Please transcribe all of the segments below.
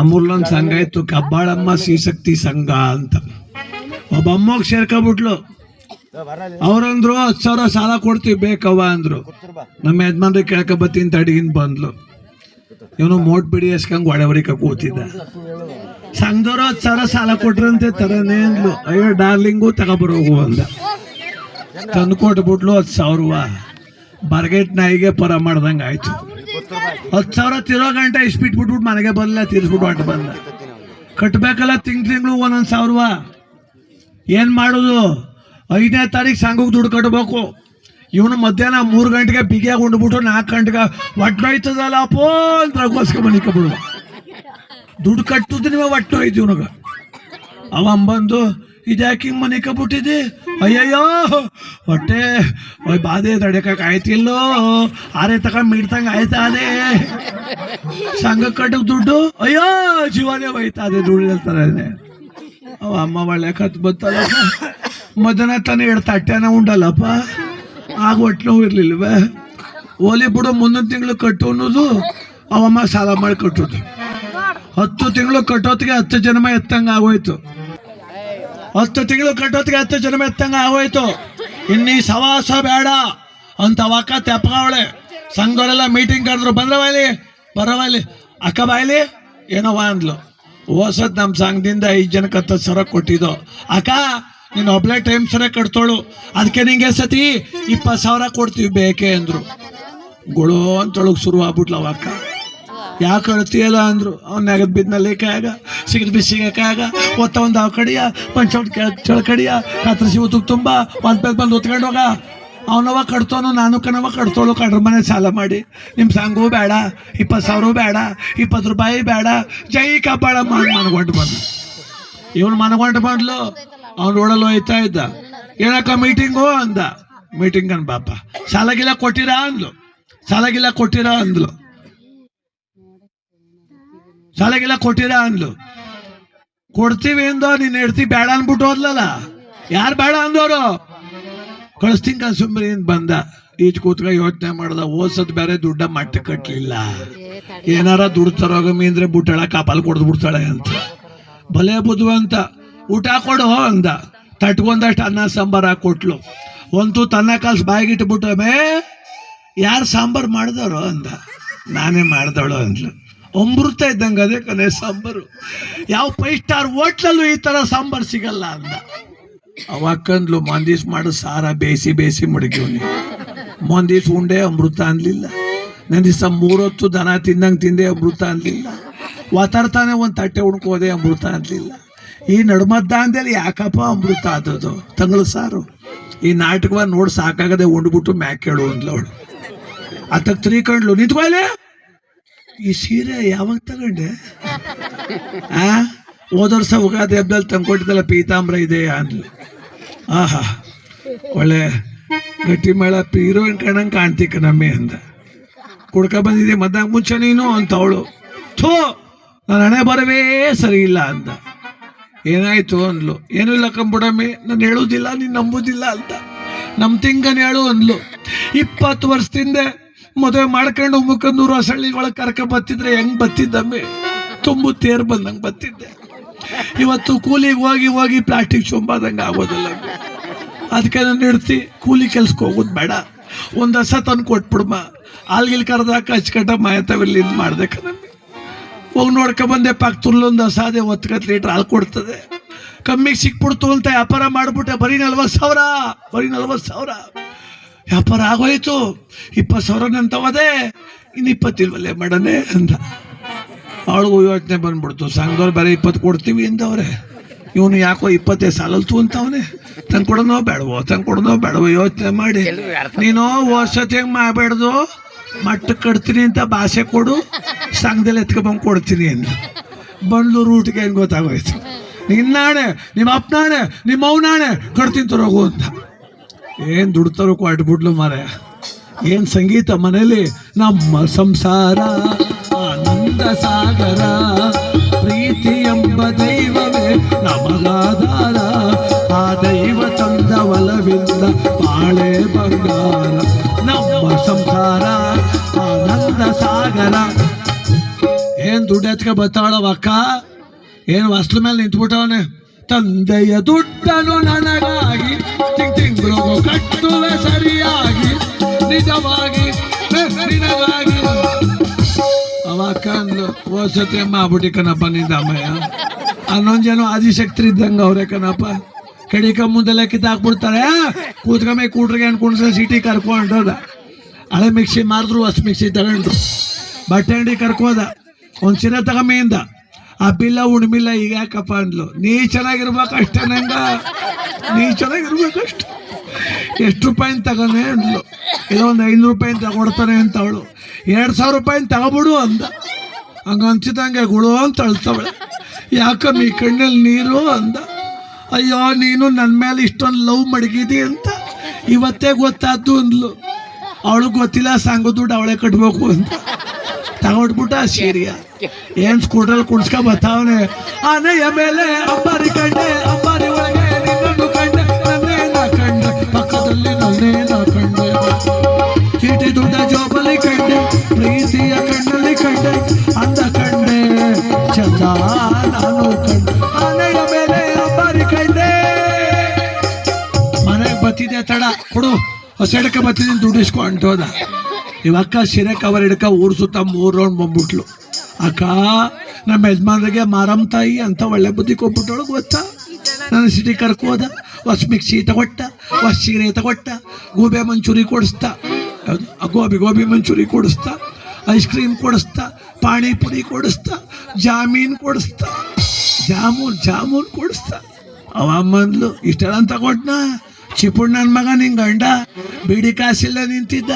ನಮ್ಮೂರ್ಲೊಂದು ಸಂಘ ಇತ್ತು, ಕಬ್ಬಾಳಮ್ಮ ಶ್ರೀಶಕ್ತಿ ಸಂಘ ಅಂತ. ಒಬ್ಬ ಅಮ್ಮಗೆ ಸೇರ್ಕೊಬಿಟ್ಲು. ಅವ್ರಂದ್ರು 10,000 ಸಾಲ ಕೊಡ್ತೀವಿ ಬೇಕವ್ವ ಅಂದ್ರು. ನಮ್ಮ ಯಜಮಾನ್ರಿಗೆ ಕೇಳ್ಕ ಬತ್ತೀನಿ ತಡಗಿನ್ ಬಂದ್ಲು. ಇವನು ಮೋಟ್ ಬಿಡಿ ಎಸ್ಕಂಗ್ ಒಡೆವರಿಕ ಕೂತಿದ್ದ. ಸಂಘದವ್ರು 10,000 ಸಾಲ ಕೊಟ್ರಂತೆ ತರನೇ ಅಂದ್ಲು. ಅಯ್ಯೋ ಡಾರ್ಲಿಂಗು ತಗೊಬರೋಗು ಅಂದ. ತಂದು ಕೊಟ್ಬಿಟ್ಲು 10,000. ಬರ್ಗೆಟ್ ನಾಯಿಗೆ ಪರ ಮಾಡ್ದಂಗೆ ಆಯ್ತು. 10,000 ತಿರೋ ಗಂಟೆ ಇಸ್ಬಿಟ್ಬಿಟ್ಬಿಟ್ಟು ಮನೆಗೆ ಬರಲ್ಲ, ತೀರ್ಸ್ಬಿಟ್ಟು ಅಟ್ಟು ಬಂದ. ಕಟ್ಬೇಕಲ್ಲ ತಿಂಗಳು 1,000. ಏನು ಮಾಡೋದು? 5ನೇ ತಾರೀಕು ಸಂಘಕ್ಕೆ ದುಡ್ಡು ಕಟ್ಟಬೇಕು. ಇವನು ಮಧ್ಯಾಹ್ನ 3 ಗಂಟೆಗೆ ಬಿಗಿಯಾಗಿ ಉಂಡ್ಬಿಟ್ಟು 4 ಗಂಟೆಗೆ ಒಟ್ಟೋಯ್ತದಲ್ಲ ಅಪ್ಪೋ ಅಂತ ರಘೋಸ್ಕ ಮನಿಕಬಿಡು. ದುಡ್ಡು ಕಟ್ಟುದು ನೀವೇ ಒಟ್ಟೋಯ್ತು ಇವನಿಗೆ. ಅವ ಬಂದು ಇದ್ಯಾಕೆ ಹಿಂಗೆ ಮನಿಕಬಿಟ್ಟಿದ್ದಿ? ಅಯ್ಯಯ್ಯೋ ಹೊಟ್ಟೆ ಬಾಧೆ ತಡೆಯಕ್ಕೆ ಆಯ್ತಿಲ್ಲೋ, ಆರೆ ತಗೊಂಡು ಮಿಡ್ತಂಗೆ ಆಯ್ತಾ ಅದೇ. ಸಂಘ ಕಟ್ಟಕ್ಕೆ ದುಡ್ಡು ಅಯ್ಯೋ ಜೀವನೇ ಹೋಯ್ತಾ ಅದೇ ದುಡ್ಡು ಹೇಳ್ತಾರೆ. ಅವ ಅಮ್ಮ ಒಳ್ಳೆ ಕತ್ ಬತ್ತಲ್ಲ, ಮಧ್ಯಾಹ್ನ ತಾನೇ 2 ತಟ್ಟೆನ ಉಂಡಲ್ಲಪ್ಪ, ಆಗ ಹೊಟ್ಟೆ ನೋವು ಇರ್ಲಿಲ್ವೇ? ಓಲಿ ಬಿಡು, ಮುಂದಿನ ತಿಂಗಳು ಕಟ್ಟು ಅನ್ನೋದು ಅವಮ್ಮ ಸಾಲ ಮಾಡಿ ಕಟ್ಟೋದು. 10 ತಿಂಗಳು ಕಟ್ಟೋತ್ತಿಗೆ 10 ಜನ್ಮ ಎತ್ತಂಗೆ ಆಗೋಯ್ತು. 10 ತಿಂಗಳು ಕಟ್ಟೋತ್ತಿಗೆ 10 ಜನ್ಮ ಎತ್ತಂಗೆ ಆಗೋಯ್ತು. ಇನ್ನೀ ಸವಾಸ ಬೇಡ ಅಂತ ಅವಕ್ಕ ತೆಪ್ಪವಳೆ. ಸಂಘವರೆಲ್ಲ ಮೀಟಿಂಗ್ ಕರೆದ್ರು. ಬರವಾಯ್ಲಿ ಅಕ್ಕ ಬಾಯ್ಲಿ ಏನವ ಅಂದ್ಲು. ಹೋಸದ್ ನಮ್ಮ ಸಂಘದಿಂದ 5 ಜನಕ್ಕೆ 10,000 ಕೊಟ್ಟಿದ್ದು. ಅಕ್ಕ ನೀನು ಒಬ್ಳೆ ಟೈಮ್ ಸರ ಕಟ್ತೋಳು, ಅದಕ್ಕೆ ನಿಂಗೆ ಸತಿ 20,000 ಕೊಡ್ತೀವಿ ಬೇಕೇ ಅಂದ್ರು. ಗುಳು ಅಂತೊಳಗೆ ಶುರು ಆಗ್ಬಿಟ್ಲ ಅವಕ್ಕ. ಯಾಕೆ ಅಳ್ತೀಯಲ್ಲ ಅಂದ್ರು. ಅವ್ನ ನೆಗದ್ ಬಿದ್ದಲ್ಲಿ ಕಾಯಾಗ ಸಿಗದ್ ಬಿಸಿಗೆ ಕಾಯಾಗ ಒಂದು ಅವ್ ಕಡಿಯ ಪಂಚೌಟ್ ಚಳ ಕಡಿಯ ಕತ್ರಸಿ ಉತ್ತಕ್ಕೆ ತುಂಬ ಬಂದು ಹೊತ್ಕೊಂಡು ಹೋಗ. ಅವನವ ಕಟ್ತೋನು, ನಾನು ಕಣವ ಕಟ್ತೋಳು. ಕಡ್ರ ಮನೆ ಸಾಲ ಮಾಡಿ ನಿಮ್ಮ ಸಂಘವೂ ಬೇಡ, 20,000 ಬೇಡ, 20 ರೂಪಾಯಿ ಬೇಡ. ಜೈ ಕಬ್ಬಾಳ ಮನಗೊಂಡು ಬಂದು ಇವನು ಮನಗೊಂಡು ಬಂದ್ಲು. ಅವ್ನು ಓಡಲು ಹೋಯ್ತಾ ಇದ್ದ. ಏನಕ್ಕ ಮೀಟಿಂಗು ಅಂದ. ಮೀಟಿಂಗ್ ಅನ್ ಬಾಪ, ಸಾಲಗಿಲ್ಲ ಕೊಟ್ಟಿರಾ ಅಂದ್ಲು. ಸಾಲಗಿಲ್ಲ ಕೊಟ್ಟಿರಾ ಅಂದ್ಲು. ಕೊಡ್ತೀವಿ ಅಂದೋ ನೀನು ಹೆಡ್ತಿ ಬೇಡ ಅನ್ಬಿಟ್ಟು ಹೋದ್ಲಲ್ಲ. ಯಾರು ಬೇಡ ಅಂದವರು? ಕಳಿಸ್ತೀನಿ ಕನ್ಸುಂಬ್ರಿ ಅಂತ ಬಂದ. ಈಚ್ ಕೂತ್ಕ ಯೋಚನೆ ಮಾಡ್ದ. ಓದ್ಸದ್ ಬೇರೆ ದುಡ್ಡ ಮಟ್ಟ ಕಟ್ಟಲಿಲ್ಲ. ಏನಾರ ದುಡ್ಡು ತರೋಗಮ್ಮಿ ಅಂದ್ರೆ ಬುಟ್ಟಳ ಕಾಪಾಲ್ ಕೊಡ್ದು ಬಿಡ್ತಾಳೆ ಅಂತ. ಭಲೆ ಬುದ್ಧಿವಂತ. ಊಟ ಕೊಡು ಅಂದ. ತಟ್ಕೊಂಡಷ್ಟು ಅನ್ನ ಸಾಂಬಾರು ಹಾಕೊಟ್ಲು. ಒಂದು ತನ್ನ ಕಾಸು ಬಾಯಿಗಿಟ್ಬಿಟ್ಟು ಮೇ ಯಾರು ಸಾಂಬಾರು ಮಾಡಿದವರು ಅಂದ. ನಾನೇ ಮಾಡ್ದವಳು ಅಂದ್ಲು. ಅಮೃತ ಇದ್ದಂಗೆ ಅದೇ ಕನೆ ಸಾಂಬಾರು. ಯಾವ 5 ಸ್ಟಾರ್ ಹೋಟ್ಲಲ್ಲೂ ಈ ಥರ ಸಾಂಬಾರು ಸಿಗಲ್ಲ ಅಂದ. ಅವಕ್ಕಂದ್ಲು ಮಂದೀಸ್ ಮಾಡು ಸಾರ ಬೇಯಿಸಿ ಮುಡುಗಿವ್ನಿ. ಮಂದೀಸ್ ಉಂಡೆ ಅಮೃತ ಅನ್ಲಿಲ್ಲ. ನನ್ನ ದಿವಸ 3 ಹೊತ್ತು ದನ ತಿಂದಂಗೆ ತಿಂದೆ ಅಮೃತ ಅನ್ಲಿಲ್ಲ. ಒತ್ತಾಡ್ತಾನೆ ಒಂದು ತಟ್ಟೆ ಉಣ್ಕೋದೆ ಅಮೃತ ಅನ್ಲಿಲ್ಲ. ಈ ನಡುಮದ್ದ ಅಂದೇಳಿ ಯಾಕಪ್ಪ ಅಮೃತ ಆದದು? ತಂಗಳು ಸಾರು ಈ ನಾಟಕವ ನೋಡಿ ಸಾಕಾಗದೆ ಉಂಡ್ಬಿಟ್ಟು ಮ್ಯಾಕೇಳು ಅಂದ್ಲವಳು. ಅದಕ್ಕೆ 3 ಕಂಡ್ಲು ನಿಂತ್ಕೊಳ್ಳೆ. ಈ ಸೀರೆ ಯಾವಾಗ ತಗೊಂಡೆ? ಹೋದ ವರ್ಷ ಉಗಾದಿ ಹಬ್ಬದಲ್ಲಿ ತಂದ್ಕೊಟ್ಟಿದ್ದಲ್ಲ ಪೀತಾಂಬ್ರ ಇದೆ ಅಂದ್ಲು. ಆಹಾ ಒಳ್ಳೆ ಗಟ್ಟಿ ಮೇಳ ಹೀರೋಯಿನ್ ಕಣಂಗೆ ಕಾಣ್ತಿಕ್ಕ ನಮ್ಮೆ ಅಂದ. ಕುಡ್ಕ ಬಂದಿದೆ ಮದ್ದಂಗೆ ಮುಂಚೆ ನೀನು ಅಂತವಳು. ಥೋ ನನ್ನ ಹಣೆ ಬರವೇ ಸರಿ ಇಲ್ಲ ಅಂದ. ಏನಾಯ್ತು ಅಂದ್ಲು. ಏನೂ ಇಲ್ಲ ಕಂಬಿಡಮ್ಮಿ, ನಾನು ಹೇಳುವುದಿಲ್ಲ, ನೀನು ನಂಬುದಿಲ್ಲ ಅಂತ. ನಮ್ಮ ತಿಂಗನ್ ಹೇಳು ಅಂದ್ಲು. 20 ವರ್ಷದಿಂದ ಮದುವೆ ಮಾಡ್ಕೊಂಡು ಮುಖಂದೂರು ಹಸಳ್ಳಿ ಒಳಗೆ ಕರ್ಕ ಬತ್ತಿದ್ರೆ ಹೆಂಗ್ ಬತ್ತಿದ್ದಮ್ಮೆ? ತುಂಬು ತೇರು ಬಂದಂಗೆ ಬತ್ತಿದ್ದೆ. ಇವತ್ತು ಕೂಲಿಗೆ ಹೋಗಿ ಪ್ಲಾಸ್ಟಿಕ್ ಚೊಂಬಾದಂಗೆ ಆಗೋದಿಲ್ಲ. ಅದಕ್ಕೆ ನಾನು ಇಡ್ತಿ ಕೂಲಿ ಕೆಲ್ಸಕ್ಕೆ ಹೋಗೋದು ಬೇಡ, ಒಂದು ಹಸ ತಂದು ಕೊಟ್ಬಿಡಮ್ಮ. ಆಲ್ಗಿಲ್ ಕರೆದಾಕ ಹಚ್ಕಟ್ಟ ಮಾಯತವಿಲ್ಲಿ ಇದು ಮಾಡ್ದೆ ಕಣಮ್ಮೆ. ಹೋಗಿ ನೋಡ್ಕೊಬಂದೆ. ಪಕ್ಕದಲ್ಲೊಂದು ಹಸ ಅದೇ 10 ಲೀಟ್ರ್ ಹಾಲು ಕೊಡ್ತದೆ. ಕಮ್ಮಿಗೆ ಸಿಕ್ಬಿಡ್ತು ಅಂತ ವ್ಯಾಪಾರ ಮಾಡಿಬಿಟ್ಟೆ. ಬರೀ 40,000 ವ್ಯಾಪಾರ ಆಗೋಯ್ತು. 20,000 ನಂತವದೆ, ಇನ್ನು 20 ಇಲ್ವಲ್ಲೇ ಮಾಡನೆ ಅಂದ. ಅವಳಿಗೂ ಯೋಚನೆ ಬಂದ್ಬಿಡ್ತು. ಸಂಘದವ್ರು ಬೇರೆ 20 ಕೊಡ್ತೀವಿ ಅಂದವ್ರೆ. ಇವನು ಯಾಕೋ 20 ಸಾಲಲ್ತು ಅಂತವನೇ. ತಂದು ಕೊಡೋನೋ ಬೇಡವೋ ಯೋಚನೆ ಮಾಡಿ ನೀನು ವರ್ಷತೆ ಹೆಂಗೆ ಮಾಡಬೇಡ್ದು. ಮಟ್ಟಕ್ಕೆ ಕಟ್ತೀನಿ ಅಂತ ಭಾಷೆ ಕೊಡು, ಸಂಘದಲ್ಲಿ ಎತ್ಕೊಬಂದು ಕೊಡ್ತೀನಿ ಅಂದ. ಬಂದ್ಲು ರೂಟ್ಗೆ ಹೆಂಗೆ ಗೊತ್ತಾಗೋಯ್ತು. ನಿನ್ನಾಣೆ, ನಿಮ್ಮ ಅಪ್ಪನಾಣೆ, ನಿಮ್ಮ ಅವನಾಣೆ ಕಟ್ತೀನಿ ತರೋಗು ಅಂತ. ಏನು ದುಡ್ತಾರೋ ಕೊಟ್ಬಿಡ್ಲು ಮಾರಾಯ. ಏನು ಸಂಗೀತ ಮನೇಲಿ. ನಮ್ಮ ಸಂಸಾರ ಆನಂದ ಸಾಗರ, ಪ್ರೀತಿ ಎಂಬ ದೈವವೇ ನಮಗಾಧಾರ. ಆ ದೈವ ತಂದ ಒಲವಿಂದ ಬಾಳೆ ಬಂಗಾರ. ನಮ್ಮ ಸಂಸಾರ ಆನಂದ ಸಾಗರ. ಏನ್ ದುಡ್ಡು ಎತ್ಕ ಬತ್ತಾಳವ ಅಕ್ಕ, ಏನ್ ಹೊಸ್ಲ ಮೇಲೆ ನಿಂತ್ಬಿಟ್ಟವನೆ. ತಂದೆಯ ದುಡ್ಡನು ನನಗಾಗಿ ತಿಂಗಳು ಕಟ್ಟುವೆ ಸರಿಯಾಗಿ ನಿಜವಾಗಿ ನಿನಗಾಗಿ. ಅವ ಅಕ್ಕ ಅಂದ್ಲು, ಓಸತಿ ಅಮ್ಮ ಆಗ್ಬಿಟ್ಟಿ ಕಣಪ್ಪ ನಿಂದ ಅಮ್ಮಯ್ಯ. ಹನ್ನೊಂದು ಜನ ಆದಿಶಕ್ತಿ ಇದ್ದಂಗ ಅವ್ರೆ ಕಣಪ್ಪ. ಕಡಿಕ ಮುಂದೆಲ್ಲ ಕಿತ್ತಾಕ್ಬಿಡ್ತಾರೆ. ಕೂತ್ಕಮ್ಮೆ ಕೂಟ್ರಿಗೆ ಅನ್ಕೊಂಡ್ರೆ ಸಿಟಿ ಕರ್ಕೊಂಡೋದ. ಹಳೆ ಮಿಕ್ಸಿ ಮಾರಿದ್ರು ಹೊಸ ಮಿಕ್ಸಿ ತಗೊಂಡ್ರು. ಬಟ್ಟೆ ಅಂಗಡಿ ಕರ್ಕೋದ, ಒಂದು ಸೀರೆ ತಗೊಂಬೆಯಿಂದ ಆ ಬಿಲ್ಲ ಉಣ್ಮಿಲ್ಲ. ಈಗ ಯಾಕಪ್ಪ ಅಂದ್ಲು, ನೀ ಚೆನ್ನಾಗಿರ್ಬೇಕಷ್ಟೇ ನಂಗ, ನೀ ಚೆನ್ನಾಗಿರ್ಬೇಕಷ್ಟು. ಎಷ್ಟು ರೂಪಾಯಿನ ತಗೋನೆ ಅಂದ್ಲು. ಇಲ್ಲ ಒಂದು 500 ರೂಪಾಯಿನ ತಗೊಡ್ತಾನೆ ಅಂತ ಅವಳು. 2000 ರೂಪಾಯಿನ ತಗೋಬಿಡು ಅಂದ. ಹಂಗ ಅನ್ಸಿದಂಗೆ ಗುಳು ಅಂತ ಅಳ್ತವಳೆ. ಯಾಕಮ್ಮ ಈ ಕಣ್ಣಲ್ಲಿ ನೀರು ಅಂದ. ಅಯ್ಯೋ ನೀನು ನನ್ನ ಮೇಲೆ ಇಷ್ಟೊಂದು ಲವ್ ಮಡಗಿದಿ ಅಂತ ಇವತ್ತೇ ಗೊತ್ತಾದ್ದು ಅಂದ್ಲು. ಅವಳು ಗೊತ್ತಿಲ್ಲ, ಸಂಘ ದುಡ್ಡು ಅವಳೇ ಕಟ್ಬೇಕು ಅಂತ ತಗೊಟ್ಬಿಟ್ಟ ಸೀರಿಯ. ಏನ್ ಸ್ಕೂಟ್ರಲ್ಲಿ ಕುಡ್ಸ್ಕೊ ಬತ್ತಾವನೆ. ಆನೆಯ ಮೇಲೆ ಅಂಬಾರಿ ಕಂಡೆ, ಅಂಬಾರಿ ಒಳಗೆ ನಿನ್ನನ್ನು ಕಂಡೆ, ನನ್ನೇನ ಕಂಡೆ ಪಕ್ಕದಲ್ಲಿ ನನ್ನೇನ ಕಂಡೆ. ಚೀಟಿ ದುಡ್ಡ ಜೋಬಲ್ಲಿ ಕಂಡೆ, ಪ್ರೀತಿಯ ಕಣ್ಣಲ್ಲಿ ಕಂಡೆ, ಅಂದ ಕಂಡೆ ಚಂದ ನಾನು ಕಂಡೆ. ಆನೆಯ ಮೇಲೆ ಅಂಬಾರಿ ಕಂಡೆ. ಮನೆಗೆ ಬತ್ತಿದೆ ತಡ ಕೊಡು, ಹೊಸಡಕ್ಕೆ ಬತ್ತಿದ್ದೀನಿ ದುಡ್ಡು ಇಸ್ಕೊಂಡೋದ. ಇವಕ್ಕ ಸೀರೆ ಕವರ್ ಹಿಡ್ಕ ಊರು ಸುತ್ತ 3 ರೌಂಡ್ ಬಂದ್ಬಿಟ್ಲು. ಅಕ್ಕ ನಮ್ಮ ಯಜಮಾನ್ರಿಗೆ ಮಾರಮ್ಮ ತಾಯಿ ಅಂತ ಒಳ್ಳೆ ಬುದ್ಧಿ ಕೊಟ್ಬಿಟ್ಟಳು ಗೊತ್ತಾ. ನನ್ನ ಸಿಟಿ ಕರ್ಕೋದ, ಹೊಸ ಮಿಕ್ಸಿ ತಗೊಟ್ಟ, ಹೊಸ ಸೀರೆ ತಗೊಟ್ಟ, ಗೋಬಿ ಮಂಚೂರಿ ಕೊಡಿಸ್ತಾ, ಗೋಬಿ ಮಂಚೂರಿ ಕೊಡಿಸ್ತಾ, ಐಸ್ ಕ್ರೀಮ್ ಕೊಡಿಸ್ತಾ, ಪಾನಿಪುರಿ ಕೊಡಿಸ್ತಾ, ಜಾಮೀನ್ ಕೊಡಿಸ್ತಾ, ಜಾಮೂನ್ ಕೊಡಿಸ್ತಾ. ಅವ ಅಮ್ಮಂದ್ಲು, ಇಷ್ಟೆಲ್ಲ ತಗೊಟ್ನ ಚಿಪುಣ್ ನನ್ನ ಮಗ ನಿಂಗೆ ಗಂಡ ಬಿಡಿ ಕಾಸಿಲ್ಲ ನಿಂತಿದ್ದ,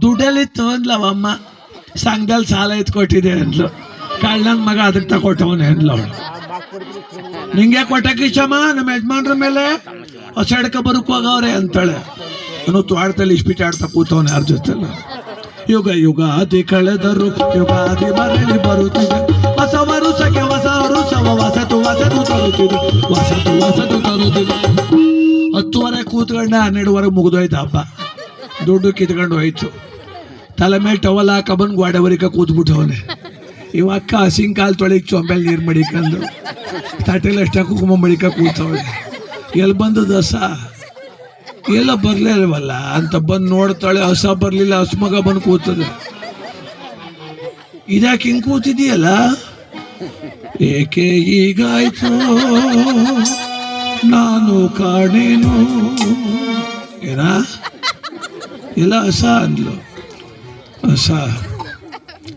ದುಡ್ಡಲ್ಲಿತ್ತು ಅಂದ್ಲವಮ್ಮ. ಸಂಘದಲ್ಲಿ ಸಾಲ ಎತ್ಕೊಟ್ಟಿದೆ ಅಂದ್ಲು. ಕಳ್ಳನ ಮಗ ಅದಕ್ಕೆ ತಗೊಟ್ಟವನೆ ಅಂದ್ಲು ಅವಳು. ನಿಂಗೆ ಕೊಟ್ಟಕ್ಕಿಚ್ಚಮ್ಮ ನಮ್ಮ ಯಜಮಾನ್ರ ಮೇಲೆ ಹೊಸಡ್ಕ ಬರುಕ್ ಹೋಗವ್ರೆ ಅಂತಾಳೆ. ಅವನು ತೋಟದಲ್ಲಿ ಇಸ್ಪಿಟ್ ಆಡ್ತಾ ಕೂತವನೆ ಯಾರ ಜೊತೆಲ್ಲ. ಯುಗಾದಿ ಕಳೆದರು ಯುಗಾದಿ ಮರಳಿ ಬರುತ್ತಿದೆ, ಹೊಸ ವರುಷಕ್ಕೆ ಹೊಸ ವರುಷವ ಹೊಸತು ತರುತ್ತಿದೆ, ಹೊಸತು ತರುತ್ತಿದೆ. 10 ಕೂತ್ಕೊಂಡ 12 ಮುಗಿದೋಯ್ತು ಹಬ್ಬ. ದುಡ್ಡು ಕಿತ್ಕೊಂಡು ಹೋಯ್ತು. ತಲೆ ಮೇಲೆ ಟವಲ್ ಹಾಕ ಬಂದು ಗೋಡೆವರಿಕ ಕೂತ್ಬಿಟ್ಟವನೆ. ಇವಕ್ಕ ಹಸಿಂಗ್ ಕಾಲು ತೊಳಿಕ್ ಚೊಂಬೆಲ್ ನೀರು ಮಡಿಕೊಂಡು ತಟ್ಟೆಲಿ ಅಷ್ಟ ಕುಂಕುಮ ಮಡಿಕ ಕೂತವಳೆ. ಎಲ್ಲಿ ಬಂದು ದಸ ಎಲ್ಲ ಬರ್ಲೇ ಇಲ್ವಲ್ಲ ಅಂತ ಬಂದು ನೋಡ್ತಾಳೆ. ಹಸ ಬರ್ಲಿಲ್ಲ, ಹಸು ಮಗ ಬಂದು ಕೂತದೆ. ಇದ್ಯಾಕೆ ಹಿಂಗೆ ಕೂತಿದೀಯಲ್ಲ, ಏಕೆ ಹೀಗಾಯ್ತು ನಾನು ಕಾಣೇನು ಏನ ಇಲ್ಲ ಹಸ ಅಂದ್ಲು. ಹಸ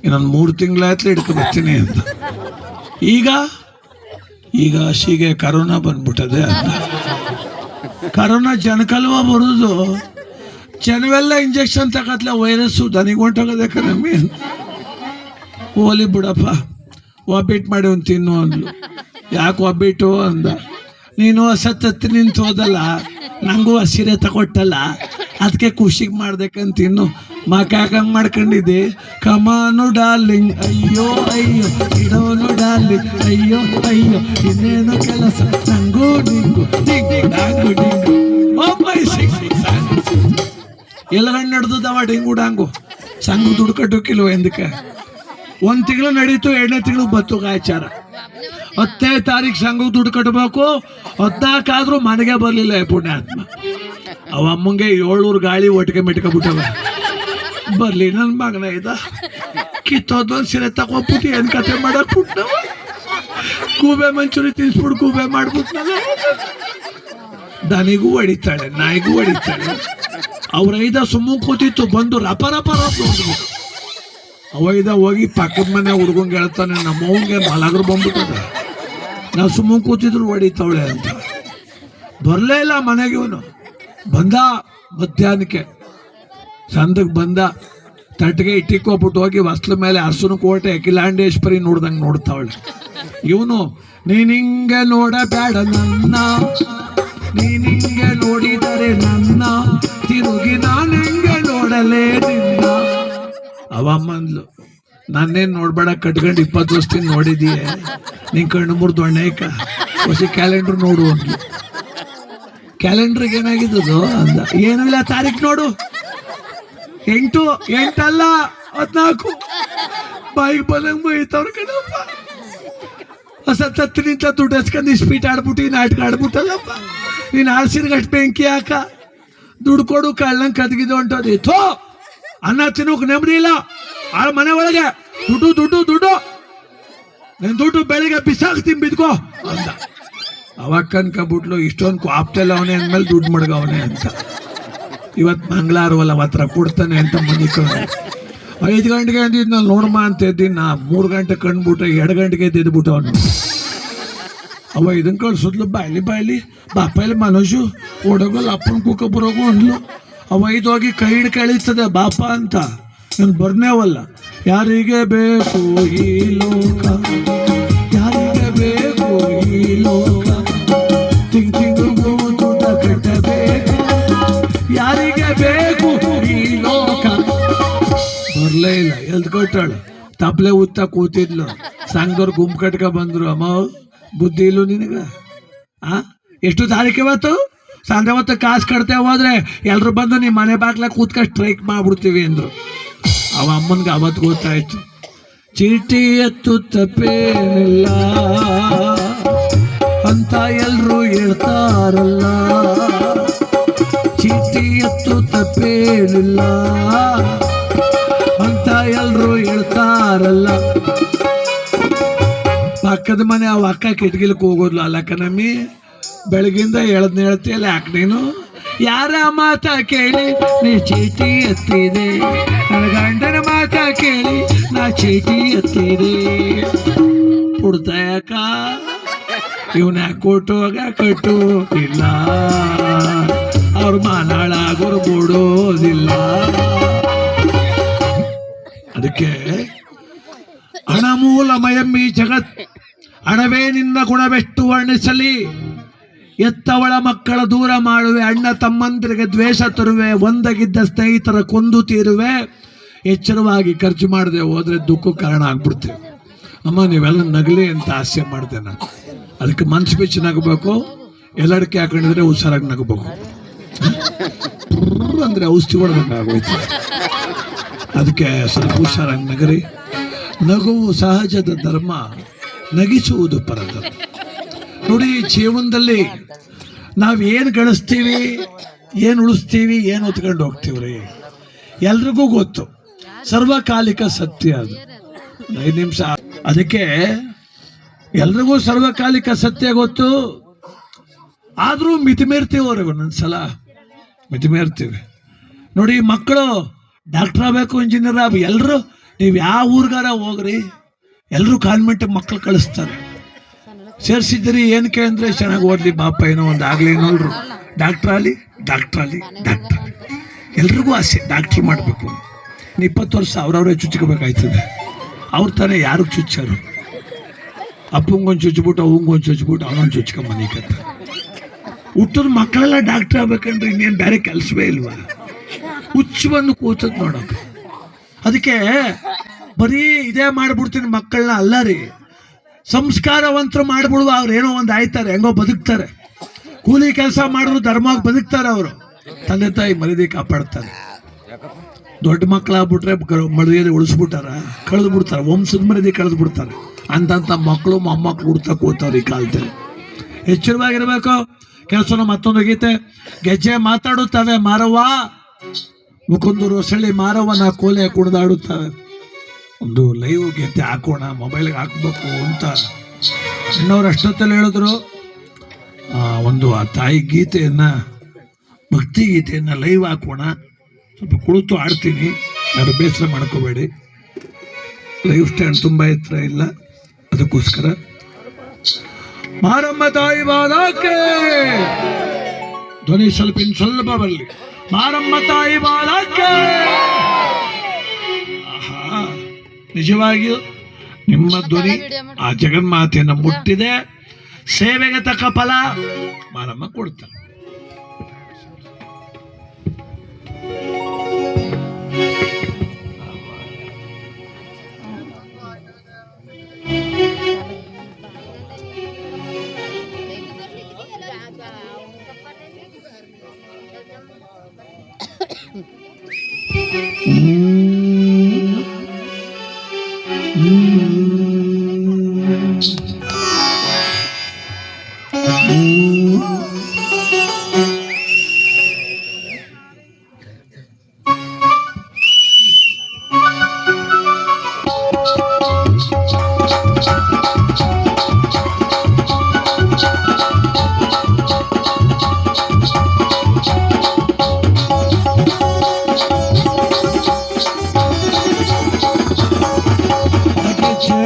ಇನ್ನೊಂದು 3 ತಿಂಗಳಾಯ್ತಲೇ ಹಿಡ್ಕೊಬರ್ತೀನಿ ಅಂತ. ಈಗ ಹಸಿಗೆ ಕರೋನಾ ಬಂದ್ಬಿಟ್ಟದೆ ಅಂತ. ಕರೋನಾ ಜನಕಲ್ವ ಬರೋದು, ಜನವೆಲ್ಲ ಇಂಜೆಕ್ಷನ್ ತಗತ್ಲ, ವೈರಸ್ಸು ದನಿಗೊಂಟಾಗದೆ ಕಣಮ್ಮಿ. ಹೋಲಿ ಬಿಡಪ್ಪ, ಒಬ್ಬಿಟ್ಟು ಮಾಡಿ ಒಂದು ತಿನ್ನು ಅಂದ್ಲು. ಯಾಕೆ ಒಬ್ಬಿಟ್ಟು ಅಂದ. ನೀನು ಹಸತ್ತತ್ತಿ ನಿಂತು ಹೋದಲ್ಲ, ನನಗೂ ಹಸಿರೆ ತಗೊಟ್ಟಲ್ಲ, ಅದಕ್ಕೆ ಖುಷಿಗೆ ಮಾಡ್ಬೇಕಂತ ತಿನ್ನು. ಮಕಾಕಂಗೆ ಮಾಡ್ಕೊಂಡಿದ್ದೆ. ಕಮಾನು ಡಾರ್ಲಿಂಗ್ ಅಯ್ಯೋ ಅಯ್ಯೋ, ಇಡೋನು ಡಾರ್ಲಿಂಗ್ ಅಯ್ಯೋ ಅಯ್ಯೋ, ಇನ್ನೇನು ಕೆಲಸ ನಂಗೂ ನಿಂಗು ಡಿಂಗು ಡಿಂಗು. ಎಲ್ಲ ಗಂಡು ನಡೆದವ ಡಿಂಗು ಡಾಂಗು. ಸಂಘ ದುಡ್ಡು ಕಟ್ಟೋಕಿಲ್ವ ಎಂದಕ್ಕೆ. 1 ತಿಂಗಳು ನಡೀತು, 2ನೇ ತಿಂಗಳು ಬತ್ತು ಆಚಾರ. 10ನೇ ತಾರೀಕು ಸಂಘಕ್ಕೆ ದುಡ್ಡು ಕಟ್ಟಬೇಕು. 14 ಆದ್ರೂ ಮನೆಗೆ ಬರಲಿಲ್ಲ ಪುಣ್ಯಾತ್ಮ. ಅವ ಅಮ್ಮಂಗೆ 700 ಗಾಳಿ ಒಟ್ಟಿಗೆ ಮೆಟ್ಕೊಬಿಟ್ಟವ. ಬರ್ಲಿ ನನ್ನ ಮಗನ ಇದ ಕಿತ್ತೋದೊಂದು ಸೀರೆ ತಗೋಬಿಟ್ಟು ಏನ್ ಕತೆ ಮಾಡಕ್ ಬಿಟ್ನವ. ಗೂಬೆ ಮಂಚೂರಿ ತಿನ್ಸ್ಬಿಟ್ಟು ಗೂಬೆ ಮಾಡ್ಬಿಟ್ನವ. ದನಿಗೂ ಹೊಡಿತಾಳೆ, ನಾಯಿಗೂ ಹೊಡಿತಾಳೆ. ಅವ್ರೈದ ಸುಮ್ಮ ಕೂತಿತ್ತು, ಬಂದು ರಪ ರಪ ರಪ ನೋಡ್ಬಿಟ್ಟು ಅವೈದ ಹೋಗಿ ಪಕ್ಕದ ಮನೆ ಹುಡ್ಗಂಗೆ ಹೇಳ್ತಾನೆ, ನಮ್ಮವ್ಗೆ ಮಲಗರು ಬಂದ್ಬಿಟ್ಟದ, ನಾವು ಸುಮ್ಮ ಕೂತಿದ್ರು ಹೊಡಿತಾವಳೆ ಅಂತ. ಬರಲೇ ಇಲ್ಲ ಮನೆಗೆ. ಇವನು ಬಂದ ಮಧ್ಯಾಹ್ನಕ್ಕೆ, ಸಂದಕ್ಕೆ ಬಂದ, ತಟ್ಟಿಗೆ ಇಟ್ಟಿಕ್ಕೋಗ್ಬಿಟ್ಟು ಹೋಗಿ ಹೊಸ್ಲ ಮೇಲೆ ಅರಸನ ಕೋಟೆ ಅಖಿಲಾಂಡೇಶ್ವರಿ ನೋಡ್ದಂಗೆ ನೋಡ್ತಾವಳೆ. ಇವನು ನೀನಿಂಗೆ ನೋಡಬೇಡ ನನ್ನ, ನೀನಿಂಗೆ ನೋಡಿದರೆ ನನ್ನ, ತಿರುಗಿ ನಾನು ಹೆಂಗೆ ನೋಡಲೇ ನಿನ್ನ. ಅವ ಅಮ್ಮಂದ್ಲು, ನಾನೇನು ನೋಡ್ಬೇಡ, ಕಟ್ಕೊಂಡು 20 ವರ್ಷದಿಂದ ನೋಡಿದೀಯ, ನಿನ್ ಕಣ್ಣು ಮುರಿದು ಅಣ್ಣೇಕ ಹೊಸ ಕ್ಯಾಲೆಂಡರ್ ನೋಡು ಅಂದ್ಲು. ಕ್ಯಾಲೆಂಡರ್ಗೆ ಏನಾಗಿದ್ದು ಅಂದ. ಏನಿಲ್ಲ, ತಾರೀಕು ನೋಡು, 8 ಅಲ್ಲ 14. ಬಾಯಿಗೆ ಬಂದಂಗೆ ಬೈತವ್ರ ಕಣಪ್ಪ. ಹೊಸ ತತ್ತು ನಿಂತ ದುಡ್ಡು ಹಚ್ಕೊಂಡು ಇಸ್ಪೀಟ್ ಆಡ್ಬಿಟ್ಟು ನಾಟಕ ಆಡ್ಬಿಟ್ಟಲ್ಲಪ್ಪ. ನೀನು ಆಳ್ಸಿರ್ಗಷ್ಟು ಬೆಂಕಿ ಹಾಕ, ದುಡ್ಡು ಕೊಡು ಕಳ್ಳಂಗೆ ಕದ್ಗಿದ್ದು ಹೊಂಟೋದಿ. ಥೋ, ಅನ್ನ ತಿನ್ನೋಕೆ ನೆಮ್ಮದಿ ಇಲ್ಲ ಆ ಮನೆ ಒಳಗೆ. ದುಡ್ಡು ದುಡ್ಡು ದುಡ್ಡು, ನನ್ನ ದುಡ್ಡು ಬೆಳಿಗ್ಗೆ ಬಿಸಾಕ್ತೀನಿ ಬಿದ್ಕೋ ಅಂತ. ಅವಾಗ ಕನ್ಕೊಬಿಟ್ಲು ಇಷ್ಟೊಂದು ಆಪ್ತೆಲ್ಲ ಅವನೇ ಅಂದ್ಮೇಲೆ ದುಡ್ಡು ಮಡ್ಗವನೆ ಅಂತ. ಇವತ್ತು ಮಂಗಳಾರವಲ್ಲ ಅವತ್ರ ಕೊಡ್ತಾನೆ ಅಂತ ಮನಿಕೊಂಡು 5 ಗಂಟೆಗೆ ಅಂದಿದ್ದು ನಾನು ನೋಡಮ್ಮ ಅಂತ ಇದ್ದೀನಿ. ನಾ 3 ಗಂಟೆ ಕಂಡ್ಬಿಟ್ರೆ 2 ಗಂಟೆಗೆ ಎದ್ಬಿಟ್ಟು ಅವನು. ಅವ ಇದನ್ನ ಕಳ್ಸೋದ್ಲು, ಬಾಯ್ಲಿ ಬಾಪಲ್ಲಿ ಮನೋಜು ಓಡೋಗಲ್ಲ ಅಪ್ಪನ ಕೂಕ ಬರೋಗು ಅಂದ್ಲು. ಅವ ಹೋಗಿ ಕೈ ಹಿಡ್ ಕಳೀತದೆ ಬಾಪ ಅಂತ. ನಾನು ಬರ್ನೇವಲ್ಲ. ಯಾರಿಗೆ ಬೇಕು ಈ ಲೋಕ, ಯಾರಿಗೆ ಬೇಕು ಈ ಲೋಕ, ತಿಂಗಳಿಗೂ ದುಡ್ಡ ಕಟ್ಟಬೇಕು, ಯಾರಿಗೆ ಬೇಕು ಈ ಲೋಕ. ಬರ್ಲೇ ಇಲ್ಲ, ಎಲ್ದ್ ಕೊಟ್ಟಾಳು. ತಪ್ಲೆ ಉತ್ತ ಕೂತಿದ್ಲು. ಸಂಘದವ್ರು ಗುಂಪು ಕಟ್ಕ ಬಂದ್ರು. ಅಮ್ಮ ಬುದ್ಧಿ ಇಲ್ಲು ನಿನಗ? ಎಷ್ಟು ತಾರೀಕು ಇವತ್ತು? ಸಂಜೆ ಹೊತ್ತು ಕಾಸು ಕಟ್ತೇವೆ ಹೋದ್ರೆ ಎಲ್ರು ಬಂದು ನಿಮ್ಮ ಮನೆ ಬಾಗ್ಲ ಕೂತ್ಕೊಂಡು ಸ್ಟ್ರೈಕ್ ಮಾಡ್ಬಿಡ್ತೀವಿ ಅಂದ್ರು. ಅವ ಅಮ್ಮನ್ಗೆ ಅವತ್ತು ಗೊತ್ತಾಯ್ತು. ಚೀಟಿ ಎತ್ತು ತಪ್ಪೇನಿಲ್ಲ ಅಂತ ಎಲ್ರು ಹೇಳ್ತಾರಲ್ಲ, ಚೀಟಿ ಎತ್ತು ತಪ್ಪೇನಿಲ್ಲ ಅಂತ ಎಲ್ರು ಹೇಳ್ತಾರಲ್ಲ. ಪಕ್ಕದ ಮನೆ ಅವ ಅಕ್ಕ ಕಿಟಕಿಲಕ್ಕೆ ಹೋಗೋದ್ಲು. ಅಲ್ಲಕ್ಕ ನಮ್ಮಿ ಬೆಳಗಿಂದ ಹೇಳ್ತೀಯಲ್ಲ ಯಾಕೆ ನೀನು? ಯಾರ ಮಾತ ಕೇಳಿ ನೀ ಚೀಟಿ ಎತ್ತಿದೆ, ನನ್ನ ಗಂಡನ ಮಾತ ಕೇಳಿ ನಾ ಚೀಟಿ ಎತ್ತಿದೆ. ಕೊಡ್ತಾಯಕ್ಕ ಇವನ ಕೊಟ್ಟೋಗ ಕಟ್ಟೋದಿಲ್ಲ, ಅವ್ರ ಮಾನಾಳಾಗೋರು ಬಿಡೋದಿಲ್ಲ. ಅದಕ್ಕೆ ಹಣ ಮೂಲಮಯಂ ಈ ಜಗತ್, ಹಣವೇ ನಿನ್ನ ಗುಣವೆಷ್ಟು ವರ್ಣಿಸಲಿ. ಎತ್ತವಳ ಮಕ್ಕಳ ದೂರ ಮಾಡುವೆ, ಅಣ್ಣ ತಮ್ಮಂದಿರಿಗೆ ದ್ವೇಷ ತರುವೆ, ಒಂದಾಗಿದ್ದ ಸ್ನೇಹಿತರ ಕೊಂದು ತೀರುವೆ. ಎಚ್ಚರವಾಗಿ ಖರ್ಚು ಮಾಡದೆ ಹೋದ್ರೆ ದುಃಖ ಕಾರಣ ಆಗ್ಬಿಡ್ತೇವೆ. ಅಮ್ಮ ನೀವೆಲ್ಲ ನಗಲಿ ಅಂತ ಹಾಸ್ಯ ಮಾಡಿದೆ ನಾನು. ಅದಕ್ಕೆ ಮನ್ಸು ಬಿಚ್ಚಿ ನಗಬೇಕು, ಎಲ್ಲಡಿಕೆ ಹಾಕೊಂಡಿದ್ರೆ ಹುಷಾರಾಗಿ ನಗಬೇಕು. ಅಂದ್ರೆ ಔಷಧಿ ಹೊಡ್ಬೇಕಾಗೋಯ್ತು. ಅದಕ್ಕೆ ಸ್ವಲ್ಪ ಹುಷಾರಾಗಿ ನಗರಿ. ನಗುವು ಸಹಜದ ಧರ್ಮ, ನಗಿಸುವುದು ಪರಧರ್ಮ. ನೋಡಿ, ಜೀವನದಲ್ಲಿ ನಾವೇನು ಗಳಿಸ್ತೀವಿ, ಏನು ಉಳಿಸ್ತೀವಿ, ಏನು ಹೊತ್ಕೊಂಡು ಹೋಗ್ತೀವ್ರಿ ಎಲ್ರಿಗೂ ಗೊತ್ತು. ಸರ್ವಕಾಲಿಕ ಸತ್ಯ ಅದು. 5 ನಿಮಿಷ. ಅದಕ್ಕೆ ಎಲ್ರಿಗೂ ಸರ್ವಕಾಲಿಕ ಸತ್ಯ ಗೊತ್ತು. ಆದರೂ ಮಿತಿಮೀರ್ತೀವಿ ಅವ್ರಿಗೆ. ಒಂದೊಂದ್ಸಲ ಮಿತಿಮೀರ್ತೀವಿ. ನೋಡಿ, ಮಕ್ಕಳು ಡಾಕ್ಟರ್ ಆಗಬೇಕು, ಇಂಜಿನಿಯರ್ ಆಗಬೇಕು, ಎಲ್ಲರೂ ನೀವು ಯಾವ ಊರ್ಗಾರ ಹೋಗ್ರಿ, ಎಲ್ಲರೂ ಕಾನ್ವೆಂಟ್ ಮಕ್ಕಳು ಕಳಿಸ್ತಾರೆ. ಸೇರಿಸಿದ್ರಿ ಏನಕ್ಕೆ ಅಂದರೆ ಚೆನ್ನಾಗಿ ಓದಲಿ ಬಾಪ, ಏನೋ ಒಂದು ಆಗಲಿ ನೋಡ್ರು. ಡಾಕ್ಟ್ರ್ ಆಗಲಿ ಡಾಕ್ಟ್ರ್ ಎಲ್ರಿಗೂ ಆಸೆ ಡಾಕ್ಟ್ರ್ ಮಾಡಬೇಕು. 20 ವರ್ಷ ಅವ್ರವ್ರೇ ಚುಚ್ಕೋಬೇಕಾಯ್ತದೆ. ಅವ್ರ ತಾನೇ ಯಾರಿಗೆ ಚುಚ್ಚಾರು? ಅಪ್ಪಂಗೊಂದು ಚುಚ್ಬಿಟ್ಟು ಅವಂಗೊಂದು ಚುಚ್ಬಿಟ್ಟು ಅವನೊಂದು ಚುಚ್ಕೊಂಬನಿಕತ್ತ. ಹುಟ್ಟದ ಮಕ್ಕಳೆಲ್ಲ ಡಾಕ್ಟ್ರ್ ಆಗ್ಬೇಕಂದ್ರೆ ಇನ್ನೇನು ಬೇರೆ ಕೆಲಸವೇ ಇಲ್ವಾ? ಹುಚ್ಚು ಬಂದು ಕೂತದ್ ನೋಡೋಕೆ. ಅದಕ್ಕೆ ಬರೀ ಇದೇ ಮಾಡ್ಬಿಡ್ತೀನಿ ಮಕ್ಕಳನ್ನ ಅಲ್ಲ ರೀ, ಸಂಸ್ಕಾರವಂತರು ಮಾಡ್ಬಿಡುವ. ಅವ್ರು ಏನೋ ಒಂದು ಆಯ್ತಾರೆ, ಹೆಂಗೋ ಬದುಕ್ತಾರೆ. ಕೂಲಿ ಕೆಲಸ ಮಾಡಿದ್ರು ಧರ್ಮವಾಗಿ ಬದುಕ್ತಾರೆ. ಅವರು ತಂದೆ ತಾಯಿ ಮರ್ಯಾದೆ ಕಾಪಾಡ್ತಾರೆ. ದೊಡ್ಡ ಮಕ್ಕಳಾಗ್ಬಿಟ್ರೆ ಮರ್ಯಾದೆ ಉಳಿಸ್ಬಿಟ್ಟಾರ, ಕಳೆದು ಬಿಡ್ತಾರೆ, ವಂಶದ ಮರ್ಯಾದೆ ಕಳೆದು ಬಿಡ್ತಾರೆ. ಅಂತಂತ ಮಕ್ಕಳು ಮೊಮ್ಮಕ್ಕಳು ಹುಡ್ತಾ ಕೂತವ್ರು ಈ ಕಾಲದಲ್ಲಿ. ಎಚ್ಚರವಾಗಿರ್ಬೇಕು. ಕೆಲಸನ ಮತ್ತೊಂದು ಗೀತೆ. ಗೆಜ್ಜೆ ಮಾತಾಡುತ್ತವೆ ಮಾರವ್ವ, ಮುಖಂದೂರು ಹೊಸಳ್ಳಿ ಮಾರವ್ವನ ಕೋಲೆ ಕುಣಿದಾಡುತ್ತವೆ. ಒಂದು ಲೈವ್ ಗೆದ್ದೆ ಹಾಕೋಣ, ಮೊಬೈಲ್ಗೆ ಹಾಕ್ಬೇಕು ಅಂತ ಅಣ್ಣವ್ರು ಅಷ್ಟೊತ್ತಲ್ಲಿ ಹೇಳಿದ್ರು. ಒಂದು ಆ ತಾಯಿ ಗೀತೆಯನ್ನ, ಭಕ್ತಿ ಗೀತೆಯನ್ನ ಲೈವ್ ಹಾಕೋಣ. ಸ್ವಲ್ಪ ಕುಳಿತು ಆಡ್ತೀನಿ, ಯಾರು ಬೇಸರ ಮಾಡ್ಕೋಬೇಡಿ. ಲೈವ್ ಸ್ಟ್ಯಾಂಡ್ ತುಂಬ ಎತ್ತರ ಇಲ್ಲ, ಅದಕ್ಕೋಸ್ಕರ ಮಾರಮ್ಮ ತಾಯಿ ಬಾಲಕ್ಕೆ ಧ್ವನಿ ಸ್ವಲ್ಪ ಬರಲಿ. ಮಾರಮ್ಮ ತಾಯಿ ಬಾಲಕ್ಕೆ. ನಿಜವಾಗಿಯೂ ನಿಮ್ಮ ಧ್ವನಿ ಆ ಜಗನ್ಮಾತೆಯನ್ನು ಮುಟ್ಟಿದೆ. ಸೇವೆಗೆ ತಕ್ಕ ಫಲ ಮಾರಮ್ಮ ಕೊಡ್ತಾರೆ.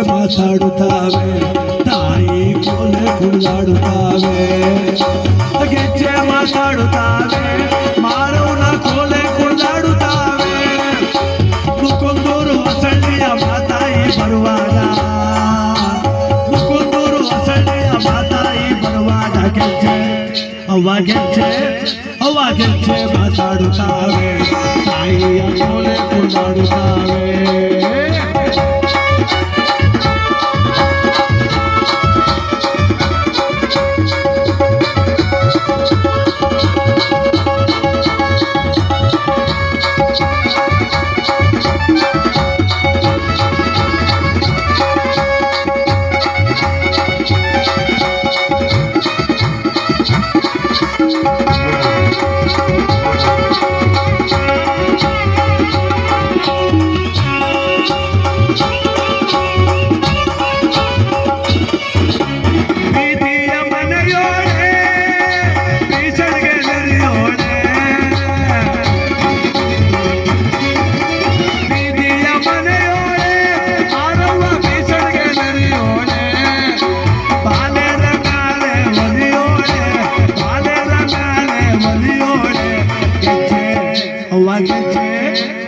ಮಾತಾಡುತ್ತಾವೆ ತಾಯಿ ಕೋಲೆ ಕುಣಿದಾಡುತ್ತಾವೆ ಗೆಜ್ಜೆ ಮಾತಾಡುತ್ತಾವೆ ಮಾರವನ ಕೋಲೆ ಕುಣಿದಾಡುತ್ತಾವೆ ಮುಕುಂದೂರು ಹೊಸಳ್ಳಿಯ ಮಾತಾಯಿ ಬರುವಾಗ ಮುಕುಂದೂರು ಹೊಸಳ್ಳಿಯ ಮಾತಾಯಿ ಬರುವಾಗ ಗೆಜ್ಜೆ ಅವ್ವ ಗೆಜ್ಜೆ ಮಾತಾಡುತ್ತಾವೆ ತಾಯಿಯ ಕೋಲೆ ಕುಣಿದಾಡುತ್ತಾವೆ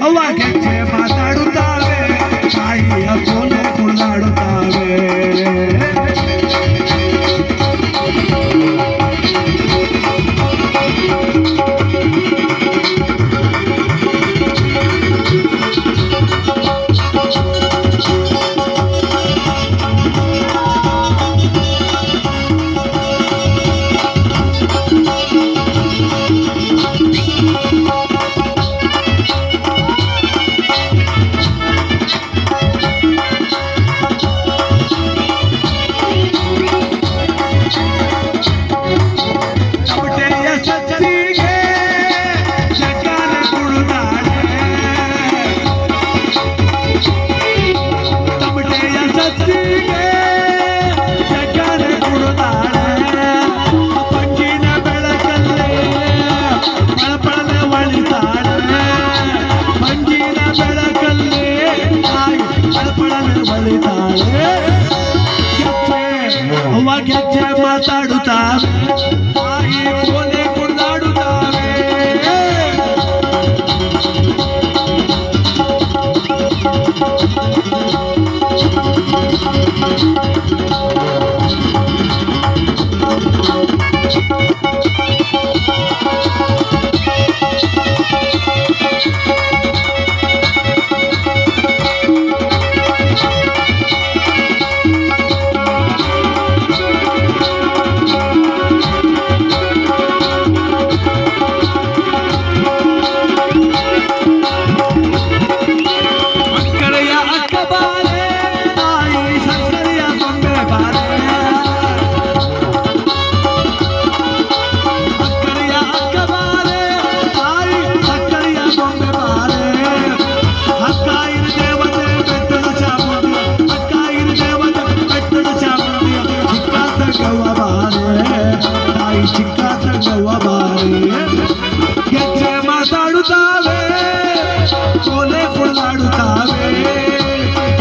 ಅವ್ವ ಗೆಜ್ಜೆ ಮಾತಾಡುತ್ತಾವೆ ತಾಯಿಯ ಕೋಲೆ ಕುಣಿದಾಡುತ್ತಾವೆ ಅವ್ವ ಗೆಜ್ಜೆ ಮಾತಾಡುತ್ತಾವೆ ತಾಯಿ ಕೋಲೆ ಕುಣಿದಾಡುತ್ತಾವೆ ಗೆಜ್ಜೆ ಮಾತಾಡುತ್ತಾವೆ ಕೋಲೆ ಕುಣಿದಾಡುತ್ತಾವೆ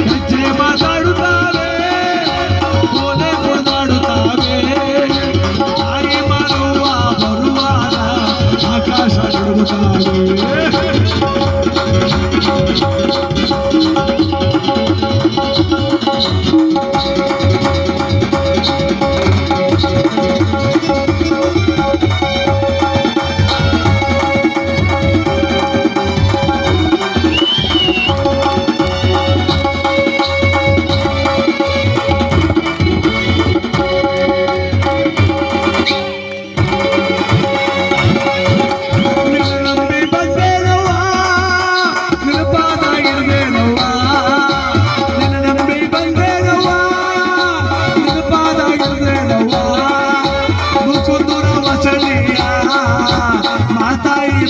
ಗೆಜ್ಜೆ ಮಾತಾಡುತ್ತಾವೆ ಕೋಲೆ ಕುಣಿದಾಡುತ್ತಾವೆ ತಾಯಿ ಮಾಡುವ ಬರುವಾಗ ಆಕಾಶ ನಡುಗುತ್ತಾವೆ ನಂಬಿ ಬಂದೆ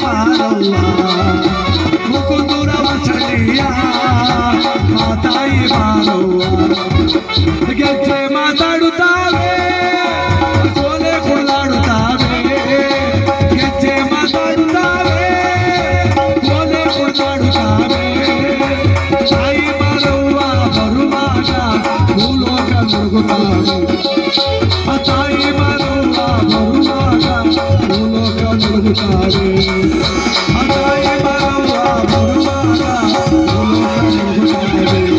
ಬಾರವ್ವ ಮುಕುಂದೂರ ವಚನಿಯ ತಾಯಿ ಬಾರವ್ವ ಗೆಜ್ಜೆ ಮಾತಾಡುತ್ತಾವೆ ಸೋಲೆ ಕುಳ್ಳಾಡುತ್ತಾವೆ ಗೆಜ್ಜೆ ಮಾತಾಡುತ್ತಾವೆ ಸೋಲೆ ಕುಳ್ಳಾಡುತ್ತಾವೆ ತಾಯಿ ಬಾರವ್ವ ಬರುವಾಗ ಭೂಲೋಕ ನುಗ್ಗುತ್ತಾವೆ ತಾಯಿ ಬಾರವ್ವ ಬರುವಾಗ ಭೂಲೋಕ ನುಗ್ಗುತ್ತಾವೆ ತಾಯಿ ಬಾರವ್ವ ಬರುವಾಗ ಭೂಲೋಕ ನುಗ್ಗುತ್ತಾವೆ.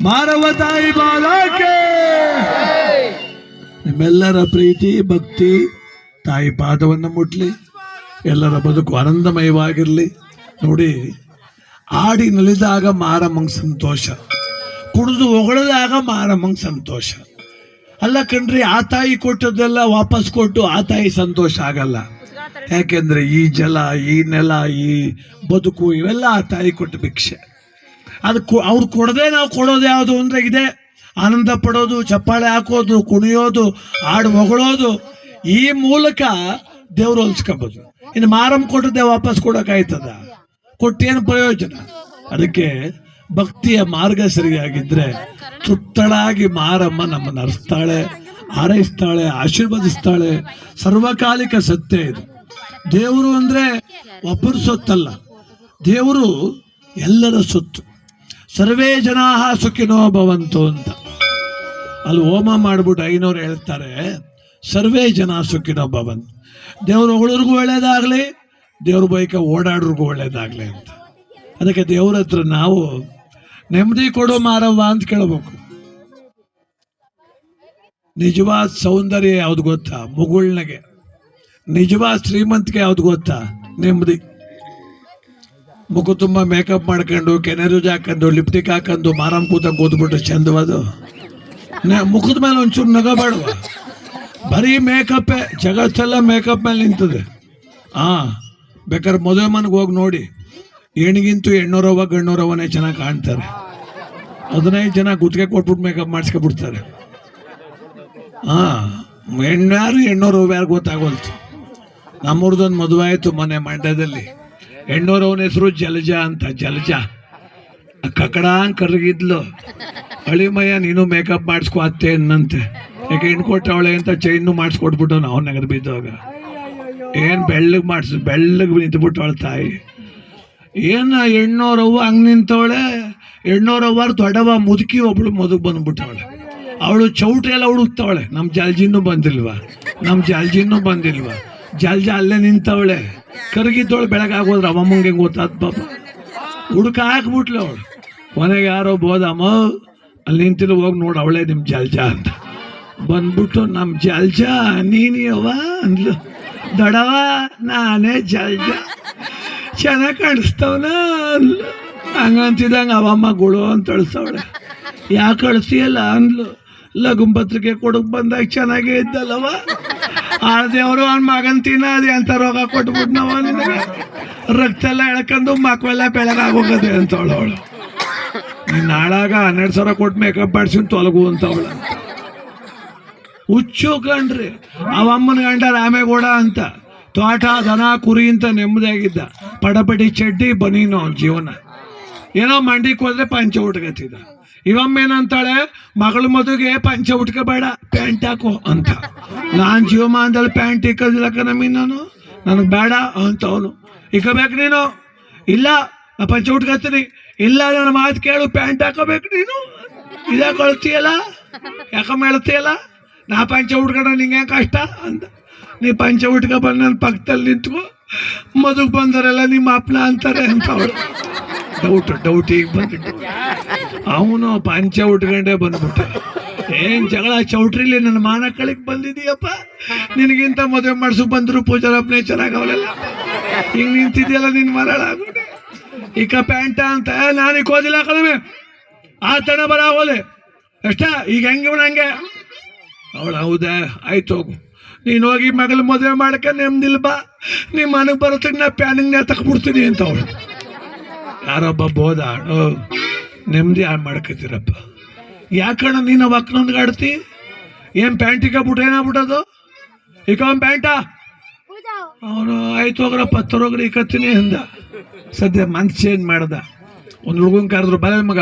ಮಾರವ್ವ ತಾಯಿ ಬಾಲಕ್ಕೆ ನಿಮ್ಮೆಲ್ಲರ ಪ್ರೀತಿ ಭಕ್ತಿ ತಾಯಿ ಪಾದವನ್ನು ಮುಟ್ಲಿ, ಎಲ್ಲರ ಬದುಕು ಆನಂದಮಯವಾಗಿರಲಿ. ನೋಡಿ, ಆಡಿ ನಲಿದಾಗ ಮಾರಮ್ಮಂಗೆ ಸಂತೋಷ, ಕುಡಿದು ಹೊಗಳಿದಾಗ ಮಾರಮ್ಮಂಗೆ ಸಂತೋಷ. ಅಲ್ಲ ಕಣ್ರಿ, ಆ ತಾಯಿ ಕೊಟ್ಟದ್ದೆಲ್ಲ ವಾಪಸ್ ಕೊಟ್ಟು ಆ ತಾಯಿ ಸಂತೋಷ ಆಗಲ್ಲ. ಯಾಕೆಂದ್ರೆ ಈ ಜಲ, ಈ ನೆಲ, ಈ ಬದುಕು ಇವೆಲ್ಲ ಆ ತಾಯಿ ಕೊಟ್ಟ ಭಿಕ್ಷೆ. ಅದಕ್ಕೆ ಅವ್ರು ಕೊಡದೆ ನಾವು ಕೊಡೋದು ಯಾವುದು ಅಂದರೆ ಇದೆ ಆನಂದ ಪಡೋದು, ಚಪ್ಪಾಳೆ ಹಾಕೋದು, ಕುಣಿಯೋದು, ಹಾಡು ಹೊಗಳೋದು. ಈ ಮೂಲಕ ದೇವ್ರು ಹೊಲ್ಸ್ಕೋಬೋದು. ಇನ್ನು ಮಾರಮ್ಮ ಕೊಟ್ಟದ್ದೇ ವಾಪಸ್ ಕೊಡೋಕ್ಕಾಯ್ತದ? ಕೊಟ್ಟೇನು ಪ್ರಯೋಜನ? ಅದಕ್ಕೆ ಭಕ್ತಿಯ ಮಾರ್ಗ ಸರಿಯಾಗಿದ್ರೆ ಸುತ್ತಳಾಗಿ ಮಾರಮ್ಮ ನಮ್ಮನ್ನು ಅರಿಸ್ತಾಳೆ, ಹಾರೈಸ್ತಾಳೆ, ಆಶೀರ್ವದಿಸ್ತಾಳೆ. ಸರ್ವಕಾಲಿಕ ಸತ್ಯ ಇದು. ದೇವರು ಅಂದರೆ ಒಬ್ಬರ ಸೊತ್ತಲ್ಲ, ದೇವರು ಎಲ್ಲರ ಸೊತ್ತು. ಸರ್ವೇ ಜನಾ ಸುಖಿನೋ ಭವಂತು ಅಂತ ಅಲ್ಲಿ ಹೋಮ ಮಾಡಿಬಿಟ್ಟು ಐನೋರು ಹೇಳ್ತಾರೆ, ಸರ್ವೇ ಜನ ಸುಖಿನೋ ಭವಂತು. ದೇವ್ರ ಹೊಗಳರಿಗೂ ಒಳ್ಳೇದಾಗಲಿ, ದೇವ್ರ ಬೈಕ ಓಡಾಡ್ರಿಗೂ ಒಳ್ಳೇದಾಗಲಿ ಅಂತ. ಅದಕ್ಕೆ ದೇವ್ರ ಹತ್ರ ನಾವು ನೆಮ್ಮದಿ ಕೊಡೋ ಮಾರವ್ವ ಅಂತ ಕೇಳಬೇಕು. ನಿಜವಾದ ಸೌಂದರ್ಯ ಯಾವ್ದು ಗೊತ್ತಾ? ಮುಗುಳ್ನಗೆ. ನಿಜವಾದ ಶ್ರೀಮಂತಿಕೆ ಯಾವ್ದು ಗೊತ್ತಾ? ನೆಮ್ಮದಿ. ಮುಖ ತುಂಬ ಮೇಕಪ್ ಮಾಡ್ಕೊಂಡು, ಕೆನೆರುಜ್ ಹಾಕೊಂಡು, ಲಿಪ್ಟಿಕ್ ಹಾಕೊಂಡು ಮಾರಮ್ಮ ಕೂತಂಗೆ ಕೂತ್ಬಿಟ್ರೆ ಚಂದವಾದು. ಮುಖದ ಮೇಲೆ ಒಂಚೂರು ನಗಬೇಡವ, ಬರೀ ಮೇಕಪ್ಪೇ. ಜಗತ್ತೆಲ್ಲ ಮೇಕಪ್ ಮೇಲೆ ನಿಂತದೆ. ಬೇಕಾದ್ರೆ ಮದುವೆ ಮನೆಗೆ ಹೋಗಿ ನೋಡಿ, ಹೆಣ್ಗಿಂತೂ ಹೆಣ್ಣೋರವ್ವ ಗಣ್ಣೋರವ್ವನೇ ಚೆನ್ನಾಗಿ ಕಾಣ್ತಾರೆ. 15 ಜನ ಗುತ್ತಿಗೆ ಕೊಟ್ಬಿಟ್ಟು ಮೇಕಪ್ ಮಾಡಿಸ್ಕೊಬಿಡ್ತಾರೆ. ಹೆಣ್ಣಾರು ಹೆಣ್ಣೋರವ್ವ ಯಾರು ಗೊತ್ತಾಗೋಲ್ತು. ನಮ್ಮೂರ್ದೊಂದು ಮದುವೆ ಆಯಿತು ಮೊನ್ನೆ ಮಂಡ್ಯದಲ್ಲಿ. ಹೆಣ್ಣೋರವನ ಹೆಸರು ಜಲಜ ಅಂತ. ಜಲಜ ಕಕ್ಕಡ ಕರ್ಗಿದ್ಲು. ಅಳಿಮಯ್ಯ ನೀನು ಮೇಕಪ್ ಮಾಡಿಸ್ಕೊ ಅತ್ತೆ ಅನ್ನಂತೆ. ಯಾಕೆ ಹೆಣ್ಣು ಕೊಟ್ಟವಳೆ ಅಂತ ಚೈನ್ನು ಮಾಡಿಸ್ಕೊಟ್ಬಿಟ್ಟು ನಾವು ನಗರ ಬಿದ್ದಾಗ ಏನು ಬೆಳ್ಳಗೆ ನಿಂತುಬಿಟ್ಟವಳ ತಾಯಿ. ಏನು ಹೆಣ್ಣೋರವ್ವ ಹಂಗೆ ನಿಂತವಳೆ. ಹೆಣ್ಣೋರವ್ವಾರು ದೊಡ್ಡವ ಮುದುಕಿ ಒಬ್ಳು ಮದುವೆ ಬಂದ್ಬಿಟ್ಟವಳೆ. ಅವಳು ಚೌಟ್ರಿ ಎಲ್ಲ ಹುಡುಕ್ತವಳೆ. ನಮ್ಮ ಜಲ್ಜಿನ್ನೂ ಬಂದಿಲ್ವಾ, ಜಲ್ಜ ಅಲ್ಲೇ ನಿಂತವಳೆ. ಕರಗಿದ್ದವಳು ಬೆಳಗಾಗೋದ್ರೆ ಅವಮ್ಮಂಗೆ ಗೊತ್ತಾದ ಪಾಪ. ಹುಡುಕ ಹಾಕ್ಬಿಟ್ಲು ಅವಳು. ಕೊನೆಗೆ ಯಾರೋ ಬೋದಮ್ಮ ಅಲ್ಲಿ ನಿಂತಿಲ್ಲ, ಹೋಗಿ ನೋಡು ಅವಳೇ ನಿಮ್ಮ ಜಲ್ಜ ಅಂತ. ಬಂದ್ಬಿಟ್ಟು ನಮ್ಮ ಜಲ್ಜ ನೀನಿಯವ್ವ ಅಂದ್ಲು. ದೊಡವ ನಾನೇ ಜಲ್ಜ, ಚೆನ್ನಾಗಿ ಕಾಣಿಸ್ತವನ ಅಂದ್ಲು. ಹಂಗಂತಿದ್ದಂಗೆ ಅವಮ್ಮ ಗುಳು ಅಂತ ಅಳಿಸ್ತವಳೆ. ಯಾಕೆ ಕಳಿಸ್ತೀಯಲ್ಲ ಅಂದ್ಲು. ಲಗುಂಪತ್ರಿಕೆ ಕೊಡಕ್ ಬಂದಾಗ ಚೆನ್ನಾಗೇ ಇದ್ದಲ್ಲವ, ಆಳ್ದೇವರು ಅವ್ನ ಮಗನ್ ತಿನ್ನೋದೆ ಅಂತ ರೋಗ ಕೊಟ್ಬಿಟ್ಟು ನಾವು ನಿನಗೆ ರಕ್ತ ಎಲ್ಲ ಎಳ್ಕೊಂಡು ಮಕ್ಕಳೆಲ್ಲ ಬೆಳಗಾಗೋಗದೆ ಅಂತವಳು. ಅವಳು ನೀನು ಹಾಳಾಗ 12,000 ಕೊಟ್ಟು ಮೇಕಪ್ ಮಾಡಿಸಿ ತೊಲಗು ಅಂತವಳ. ಹುಚ್ಚು ಕಂಡ್ರಿ. ಅವಮ್ಮನ ಗಂಡ ರಾಮೇಗೌಡ ಅಂತ, ತೋಟ ದನ ಕುರಿ ಅಂತ ನೆಮ್ಮದಿಯಾಗಿದ್ದ. ಪಡಪಡಿ ಚಡ್ಡಿ ಬನೀನು ಅವನ ಜೀವನ. ಏನೋ ಮಂಡಿಗೆ ಹೋದ್ರೆ ಪಂಚ ಉಟ್ಕತ್ತಿದ್ದ. ಇವಮ್ಮ ಏನಂತಾಳೆ, ಮಗಳ ಮದುವೆಗೆ ಪಂಚ ಉಟ್ಕೋಬೇಡ, ಪ್ಯಾಂಟ್ ಹಾಕೋ ಅಂತ. ನಾನು ಜೀವಮಾನದಲ್ಲಿ ಪ್ಯಾಂಟ್ ಇಕ್ಕೋದಿಲ್ಲ ಕಣಮ್ಮಿ, ನನಗೆ ಬೇಡ ಅಂತವನು. ಇಕ್ಕೋಬೇಕು ನೀನು? ಇಲ್ಲ ನಾ ಪಂಚ ಉಟ್ಕೋತೀನಿ. ಇಲ್ಲ ನನ್ನ ಮಾತು ಕೇಳು, ಪ್ಯಾಂಟ್ ಹಾಕೋಬೇಕು ನೀನು. ಇದೇ ಕಳ್ತೀಯಲ್ಲ, ಯಾಕಮ್ಮ ಹೇಳ್ತೀಯಲ್ಲ, ನಾ ಪಂಚ ಉಟ್ಕೊಂಡ್ರೆ ನಿಂಗೆ ಕಷ್ಟ ಅಂತ. ನೀ ಪಂಚ ಉಟ್ಕೊ ಬಂದು ನನ್ನ ಪಕ್ಕದಲ್ಲಿ ನಿಂತ್ಕೊ, ಮದುವೆ ಬಂದವರೆಲ್ಲ ನಿಮ್ಮ ಅಪ್ಪನ ಅಂತಾರೆ ಅಂತ ಅವಳು. ಡೌಟ್ ಈಗ ಬಂದಿಟ್ಟು ಅವನು ಪಂಚ ಉಟ್ಕೊಂಡೇ ಬಂದ್ಬಿಟ್ಟೆ. ಏನ್ ಜಗಳ ಚೌಟ್ರಿಲಿ ನನ್ನ ಮಾನ ಕಳಿಗೆ ಬಂದಿದೀಯಪ್ಪ, ನಿನಗಿಂತ ಮದುವೆ ಮಾಡಿಸು ಬಂದ್ರು ಪೂಜಾರಪ್ಪನೇ ಚೆನ್ನಾಗವಳೆಲ್ಲ. ಈಗ ನಿಂತಿದೆಯಲ್ಲ ನಿನ್ ಮರಳಾಗ್ಬಿಟ್ಟೆ. ಈಗ ಪ್ಯಾಂಟ ಅಂತ ನಾನೀಗ ಓದಿಲ್ಲ ಕಡಿಮೆ, ಆ ತಡ ಬರ ಹೋಲೆ ಎಷ್ಟ ಈಗ ಹೆಂಗೆ ಹಂಗೆ. ಅವಳು ಹೌದಾ ಆಯ್ತು ಹೋಗು. ನೀನು ಹೋಗಿ ಮಗಳ ಮದುವೆ ಮಾಡ್ಕ ನೆಮ್ಮದಿಲ್ ಬಾ, ನಿಮ್ಮ ಮನೆಗೆ ಬರೋದಕ್ಕೆ ನಾ ಪ್ಯಾನಿಂಗ್ ತಕ್ಬಿಡ್ತೀನಿ ಅಂತ ಅವಳು. ಯಾರೊಬ್ಬ ಬೋದ ನೆಮ್ಮದಿ ಹಾಳು ಮಾಡ್ಕೊತೀರಪ್ಪ. ಯಾಕಣ್ಣ ನೀನು ಅಕ್ಕನೊಂದಿಗೆ ಆಡ್ತಿ? ಏನು ಪ್ಯಾಂಟಿಗೆ ಬಿಟ್ಟು ಏನಾಗ್ಬಿಟ್ಟದು? ಈಗ ಅವ್ನು ಪ್ಯಾಂಟಾ ಅವನು ಆಯ್ತು ಹೋಗ್ರಪ್ಪ ತರೋಗ್ರಿ ಕತ್ತೀನಿ ಅಂದ. ಸದ್ಯ ಮನ್ಸು ಚೇಂಜ್ ಮಾಡ್ದ. ಒಂದು ಹುಡುಗನ್ ಕರೆದ್ರು, ಬರ ಮಗ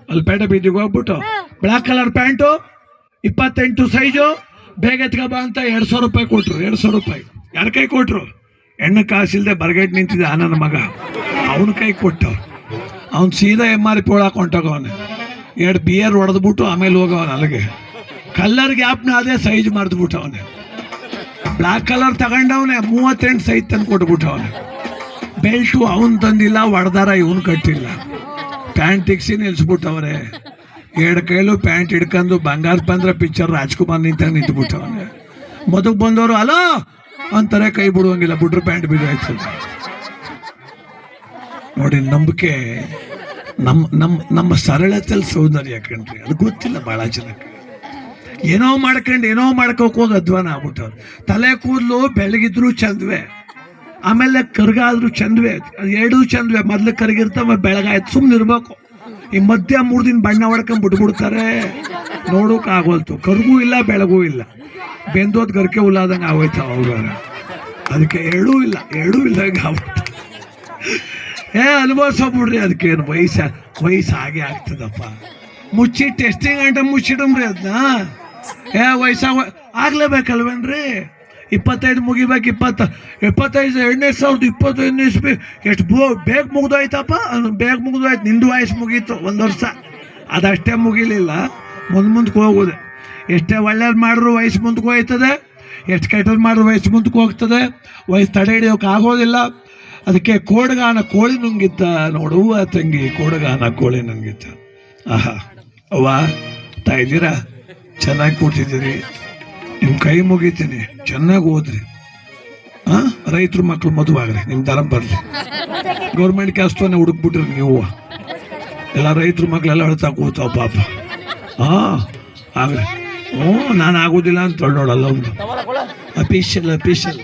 ಅಲ್ಲಿ ಪೇಟೆ ಬೀದಿಗೆ ಹೋಗ್ಬಿಟ್ಟು ಬ್ಲ್ಯಾಕ್ ಕಲರ್ ಪ್ಯಾಂಟು 28 ಸೈಜು ಬೇಗ ಎತ್ಕೊಬ ಅಂತ 200 ರೂಪಾಯಿ ಕೊಟ್ರು. 200 ರೂಪಾಯಿ ಯಾರ ಕೈ ಕೊಟ್ರು? ಹೆಣ್ಣು ಕಾಸಿಲ್ದೆ ಬರ್ಗೈಟ್ ನಿಂತಿದ್ದ ನನ್ನ ಮಗ, ಅವನ ಕೈ ಕೊಟ್ಟವ್ರು. ಅವ್ನು ಸೀದಾ MRP ಹಾಕೊಂಡೋಗವನೆ. 2 ಬಿಯರ್ ಹೊಡೆದ್ಬಿಟ್ಟು ಆಮೇಲೆ ಹೋಗವನ ಅಲ್ಲಿಗೆ. ಕಲ್ಲರ್ ಗ್ಯಾಪ್ನ ಅದೇ ಸೈಜ್ ಮಾಡಿದ್ಬಿಟ್ಟವನೆ. ಬ್ಲ್ಯಾಕ್ ಕಲರ್ ತಗೊಂಡವನೆ 38 ಸೈಜ್ ತಂದು ಕೊಟ್ಬಿಟ್ಟವನೆ. ಬೆಲ್ಟು ಅವನು ತಂದಿಲ್ಲ, ಹೊಡೆದಾರ ಇವನು ಕಟ್ಟಿಲ್ಲ. ಪ್ಯಾಂಟ್ ಇಕ್ಸಿ ನಿಲ್ಸ್ಬಿಟ್ಟವ್ರೆ. 2 ಕೈಲು ಪ್ಯಾಂಟ್ ಹಿಡ್ಕೊಂಡು ಬಂಗಾರ ಪಂದ್ರ ಪಿಕ್ಚರ್ ರಾಜ್ಕುಮಾರ್ ನಿಂತ್ಬಿಟ್ಟವನೆ. ಮದುವೆ ಬಂದವರು ಅಲೋ ಅಂತಾರೆ, ಕೈ ಬಿಡುವಂಗಿಲ್ಲ, ಬಿಟ್ರು ಪ್ಯಾಂಟ್ ಬಿದ್ದಾಯ್ತು. ನೋಡಿ, ನಂಬಿಕೆ ನಮ್ಮ ಸರಳತೆಯಲ್ಲಿ ಸೌಂದರ್ಯ ಕಣ್ರಿ, ಅದು ಗೊತ್ತಿಲ್ಲ ಭಾಳ ಜನಕ್ಕೆ. ಏನೋ ಮಾಡ್ಕೊಂಡು ಏನೋ ಮಾಡ್ಕೋಕ್ ಹೋಗಿ ಅಧ್ವಾನ ಆಗ್ಬಿಟ್ಟವ್ರು. ತಲೆ ಕೂದಲು ಬೆಳಗಿದ್ರು ಚಂದ್ವೆ, ಆಮೇಲೆ ಕರ್ಗಾದ್ರೂ ಚಂದ್ವೆ, ಅದು ಎರಡೂ ಚಂದ್ವೆ. ಮೊದ್ಲು ಕರ್ಗಿರ್ತಾವ, ಬೆಳಗಾಯ್ತು, ಸುಮ್ಮನೆ ಇರ್ಬೇಕು. ಈ ಮಧ್ಯ 3 ದಿನ ಬಣ್ಣ ಹೊಡ್ಕೊಂಡು ಬಿಟ್ಬಿಡ್ತಾರೆ, ನೋಡೋಕೆ ಆಗೋಲ್ತು. ಕರ್ಗೂ ಇಲ್ಲ ಬೆಳಗೂ ಇಲ್ಲ, ಬೆಂದೋದ್ ಗರ್ಕೆ ಹುಲ್ಲಾದಂಗೆ ಆಗೋಯ್ತಾವ ಅವ್ರ. ಅದಕ್ಕೆ ಎರಡೂ ಇಲ್ಲ ಆಗ್ಬಿಟ್ಟು ಅನುಭವಿಸೋಗ್ಬಿಡ್ರಿ. ಅದಕ್ಕೇನು ವಯಸ್ಸು ಹಾಗೆ ಆಗ್ತದಪ್ಪ. ಮುಚ್ಚಿ ಟೆಸ್ಟಿಂಗ್ ಗಂಟೆ ಮುಚ್ಚಿಡಮ್ರಿ ಅದನ್ನ. ವಯಸ್ಸಾಗ ಆಗ್ಲೇಬೇಕಲ್ವೇನ್ರಿ? 25 ಮುಗಿಬೇಕು. 25 2025 ಇಸ್ವಿ ಎಷ್ಟು ಬೇಗ ಮುಗ್ದೋಯ್ತಪ್ಪ. ಬೇಗ ಮುಗ್ದೋಯ್ತು. ನಿಂದು ವಯಸ್ಸು ಮುಗೀತು 1 ವರ್ಷ, ಅದಷ್ಟೇ ಮುಗಿಲಿಲ್ಲ. ಮುಂದಕ್ಕೆ ಹೋಗೋದೆ. ಎಷ್ಟೇ ಒಳ್ಳೇದು ಮಾಡಿದ್ರು ವಯಸ್ಸು ಮುಂದಕ್ಕೆ ಹೋಯ್ತದೆ, ಎಷ್ಟು ಕೆಟ್ಟದ್ದು ಮಾಡಿದ್ರು ವಯಸ್ಸು ಮುಂದಕ್ಕೆ ಹೋಗ್ತದೆ. ವಯಸ್ಸು ತಡೆ ಹಿಡಿಯೋಕೆ ಆಗೋದಿಲ್ಲ. ಅದಕ್ಕೆ ಕೋಡ್ಗಾನ ಕೋಳಿ ನುಂಗಿತ್ತ ನೋಡುವ ತಂಗಿ, ಕೋಡ್ಗಾನ ಕೋಳಿ ನುಂಗಿತ್ತ. ಆಹಾ ಅವ್ವ ತಾಯಿದ್ದೀರಾ, ಚೆನ್ನಾಗಿ ಕೂತಿದ್ದೀರಿ, ನಿಮ್ಮ ಕೈ ಮುಗಿತೀನಿ, ಚೆನ್ನಾಗಿ ಓದ್ರಿ. ರೈತರು ಮಕ್ಕಳು ಮದುವೆ ಆಗ್ರಿ, ನಿಮ್ಮ ಧರ್ಮ ಬರಲಿ. ಗೌರ್ಮೆಂಟ್ ಕೆಲಸವನ್ನೇ ಹುಡುಕ್ಬಿಟ್ರಿ ನೀವು ಎಲ್ಲ. ರೈತರ ಮಕ್ಕಳೆಲ್ಲ ಅಳ್ತಾ ಕೂತಾವ ಪಾಪ. ಆಗ್ರಿ. ನಾನು ಆಗೋದಿಲ್ಲ ಅಂತ ನೋಡಲ್ಲ. ಒಂದು ಅಫೀಷಿಯಲ್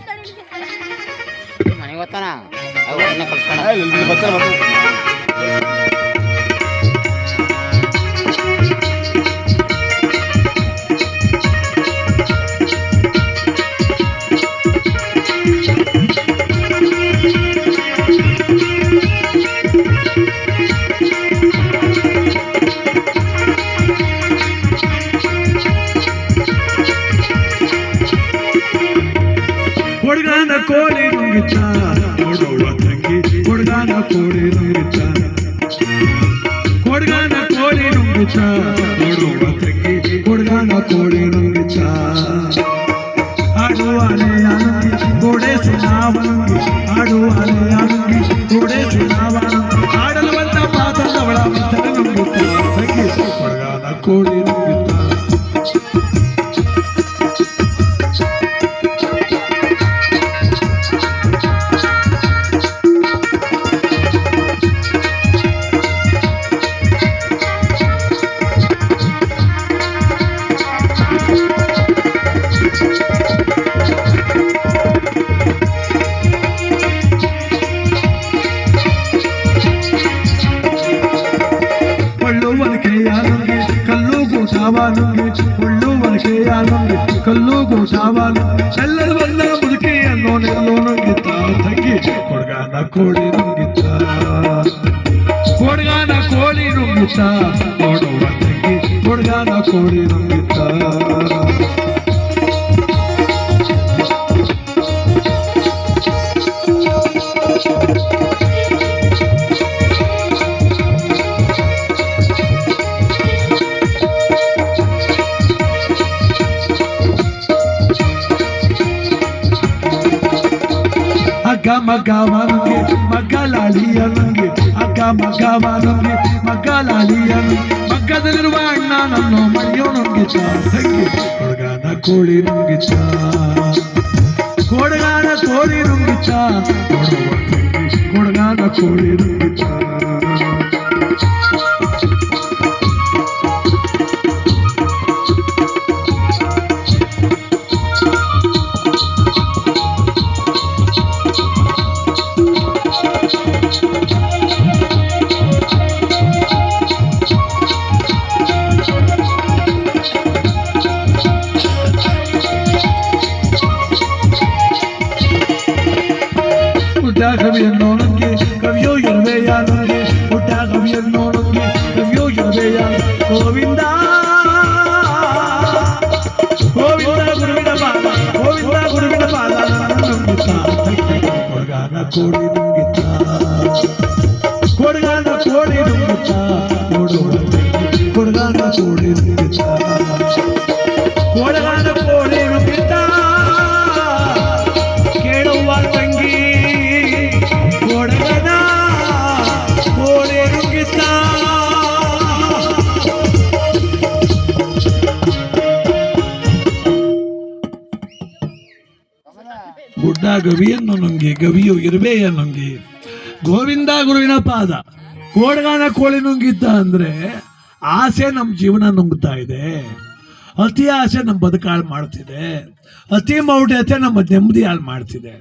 ಕೊಡ್ಗಾನ ಕೋಳಿ ನುಂಗಿತ್ತ ನೋಡುವ ತಂಗಿ, ಕೊಡ್ಗಾನ ಕೋಳಿ ನುಂಗಿತ್ತ, ಕೊಡ್ಗಾನ ಕೋಳಿ ನುಂಗಿತ್ತ ನೋಡುವ ತಂಗಿ, ಕೊಡ್ಗಾನ ಕೋಳಿ ನುಂಗಿತ್ತ. ಆಡುವಾನೆ ನುಂಗಿ ಗೋಡೆ ಸುನಾವನುಂಗಿ, ಆಡುವಾನೆ ನುಂಗಿ ಗೋಡೆ ಸುನಾವನುಂಗಿ, ಆಡಲು ಬಂದ ಮಾತಂದವಳ ಮಿತ್ರ ನುಂಗಿತ್ತ ತಂಗಿ, ಕೊಡ್ಗಾನ ಕೋಳಿ ನುಂಗಿತ್ತ. ಕಲ್ಲು ಗೋಸಾವಾನು ಎಲ್ಲರೂ ಬಂದ ಮುದುಕಿ ಅನ್ನೋನೆಲ್ಲೋ ನುಂಗಿತ್ತ ತಂಗಿ, ಕೊಡ್ಗಾನ ಕೋಳಿ ನುಂಗಿತ್ತ, ಕೊಡ್ಗಾನ ಕೋಳಿ ನುಂಗಿತ್ತ ನೋಡುವ ತಂಗಿ, ಕೊಡ್ಗಾನ ಕೋಳಿ ನುಂಗಿತ್ತ. ಮಗವನಿಗೆ ಮಗ್ಗಲಾಳಿಯನಿಗೆ, ಅಗ್ಗ ಮಗವನಿಗೆ ಮಗ್ಗಲಾಳಿಯನು, ಮಗ್ಗದಲ್ಲಿರುವ ಅಣ್ಣ ನನ್ನ ಮಡಿಯೋ ನುಂಗಿತ ತಂಗಿ, ಕೊಡ್ಗಾನ ಕೋಳಿ ನುಂಗಿತ, ಕೊಡ್ಗಾನ ಕೋಳಿ ನುಂಗಿತ ನೋಡುವ ತಂಗಿ, ಕೊಡ್ಗಾನ ಕೋಳಿ ನುಂಗಿತ. ಗುರುವಿನ ಪಾದ ಗೋವಿಂದ ಗುರುವಿನ ಪಾದ ನುಂಗಿತ ಕೊಡಗಾನ ಕೋಡಿ ನುಂಗಿತ ಕೊಡಗಾನ ಕೋಡಿ ನುಂಗಿತ ಕೊಡಗಾನ ಕೋಡಿ ನುಂಗಿತ ಕೊಡಗಾನ ಕೋಡಿ ನುಂಗಿತ ಕೇಳುವ ತಂಗಿ ಕೊಡಗನ ಕೋಡಿ ನುಂಗಿತ ಗುಡ್ಡ ಗವಿಯನ್ನು ನುಂಗಿ ಗವಿಯು ಇರುವೆಯ ನುಂಗಿ ಗೋವಿಂದ ಗುರುವಿನ ಪಾದ ಕೋಡಗಾನ ಕೋಳಿ ನುಂಗಿದ್ದ ಅಂದ್ರೆ ಆಸೆ ನಮ್ಮ ಜೀವನ ನುಂಗ್ತಾ ಇದೆ. ಅತಿ ಆಸೆ ನಮ್ಮ ಬದುಕು ಹಾಳು ಮಾಡ್ತಿದೆ. ಅತಿ ಮೌಢ್ಯತೆ ನಮ್ಮ ನೆಮ್ಮದಿ ಹಾಳು ಮಾಡ್ತಿದೆ.